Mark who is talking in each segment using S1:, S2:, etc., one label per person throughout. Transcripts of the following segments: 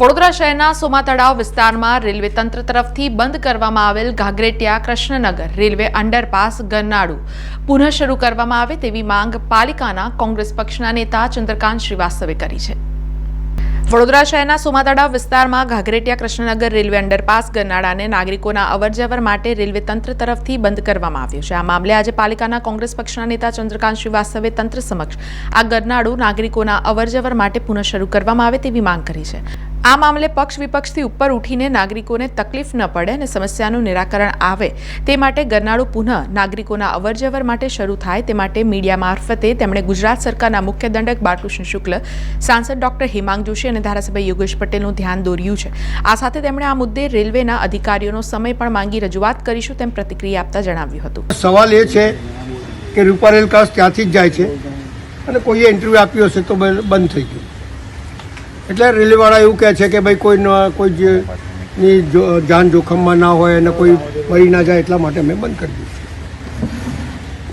S1: વડોદરા શહેરના સોમાતળાવ વિસ્તારમાં રેલવે તંત્ર તરફથી બંધ કરવામાં આવેલ ઘાઘરેટિયા કૃષ્ણનગર રેલવે અંડરપાસ ગરનાળું પુનઃ શરૂ કરવામાં આવે તેવી માંગ પાલિકાના કોંગ્રેસ પક્ષના નેતા ચંદ્રકાંત શ્રીવાસ્તવે કરી છે। વડોદરા શહેરના સોમાતળાવ વિસ્તારમાં ઘાઘરેટિયા કૃષ્ણનગર રેલવે અંડરપાસ ગરનાળાને નાગરિકોના અવરજવર માટે રેલવે તંત્ર તરફથી બંધ કરવામાં આવ્યું છે। આ મામલે આજે પાલિકાના કોંગ્રેસ પક્ષના નેતા ચંદ્રકાંત શ્રીવાસ્તવે તંત્ર સમક્ષ આ ગરનાળું નાગરિકોના અવરજવર માટે પુનઃ શરૂ કરવામાં આવે તેવી માંગ કરી છે। આ મામલે પક્ષ વિપક્ષથી ઉપર ઉઠીને નાગરિકોને તકલીફ ન પડે અને સમસ્યાનું નિરાકરણ આવે તે માટે ગરનાળું પુનઃ નાગરિકોના અવરજવર માટે શરૂ થાય તે માટે મીડિયા મારફતે તેમણે ગુજરાત સરકારના મુખ્ય દંડક બાળકૃષ્ણ શુક્લ, સાંસદ ડોક્ટર હેમાંગ જોશી અને ધારાસભ્ય યોગેશ પટેલનું ધ્યાન દોર્યું છે। આ સાથે તેમણે આ મુદ્દે રેલવેના અધિકારીઓનો સમય પણ માંગી રજૂઆત કરીશું તેમ પ્રતિક્રિયા આપતા જણાવ્યું હતું।
S2: સવાલ એ છે કે રૂપારેલ કાસ ત્યાંથી જ જાય છે અને કોઈએ ઇન્ટરવ્યૂ આપ્યો હશે તો બંધ થઈ ગયું, એટલે રેલવેવાળા એવું કહે છે કે ભાઈ કોઈની જાન જોખમમાં ના હોય અને કોઈ મરી ના જાય એટલા માટે મેં બંધ કરી દીધું।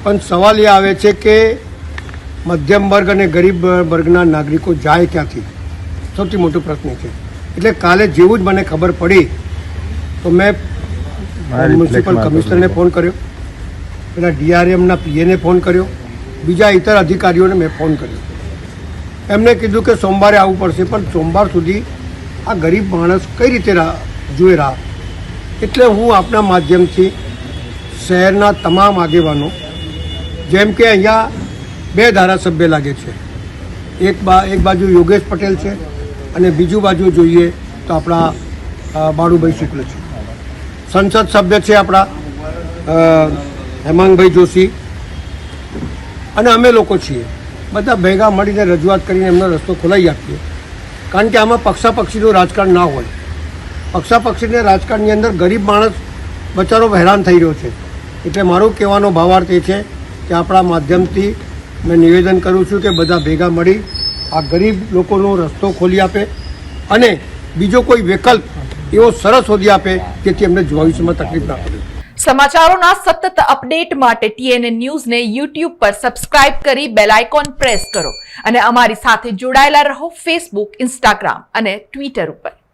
S2: પણ સવાલ એ આવે છે કે મધ્યમ વર્ગ અને ગરીબ વર્ગના નાગરિકો જાય ક્યાંથી, સૌથી મોટો પ્રશ્ન છે। એટલે કાલે જેવું જ મને ખબર પડી તો મેં મ્યુનિસિપલ કમિશનરને ફોન કર્યો, પેલા ડીઆરએમના પીએને ફોન કર્યો, બીજા ઇતર અધિકારીઓને મેં ફોન કર્યો। એમને કીધું કે સોમવારે આવવું પડશે, પણ સોમવાર સુધી આ ગરીબ માણસ કઈ રીતે જોઈ રહ્યા। એટલે હું આપના માધ્યમથી શહેરના તમામ આગેવાનો, જેમ કે અહીંયા બે ધારાસભ્ય લાગે છે, એક બાજુ યોગેશ પટેલ છે અને બીજું બાજુ જોઈએ તો આપણા બાળુભાઈ શુક્લ છે, સંસદ સભ્ય છે આપણા હેમાંગભાઈ જોશી અને અમે લોકો છીએ, બધા ભેગા મળીને રજૂઆત કરીને એમનો રસ્તો ખોલાવી આપીએ। કારણ કે આમાં પક્ષાપક્ષીનું રાજકારણ ના હોય। પક્ષાપક્ષીને રાજકારણની અંદર ગરીબ માણસ બચારો હેરાન થઈ રહ્યો છે। એટલે મારો કહેવાનો ભાવાર્થ એ છે કે આપણા માધ્યમથી મેં નિવેદન કરું છું કે બધા ભેગા મળી આ ગરીબ લોકોનો રસ્તો ખોલી આપે અને બીજો કોઈ વિકલ્પ એવો સરસ શોધી આપે જેથી એમને ભવિષ્યમાં તકલીફ ના પડે।
S1: સમાચારોના સતત અપડેટ માટે TNN ન્યૂઝને YouTube પર સબસ્ક્રાઇબ કરી બેલ આઇકોન પ્રેસ કરો અને અમારી સાથે જોડાયેલા રહો Facebook, Instagram અને Twitter ઉપર।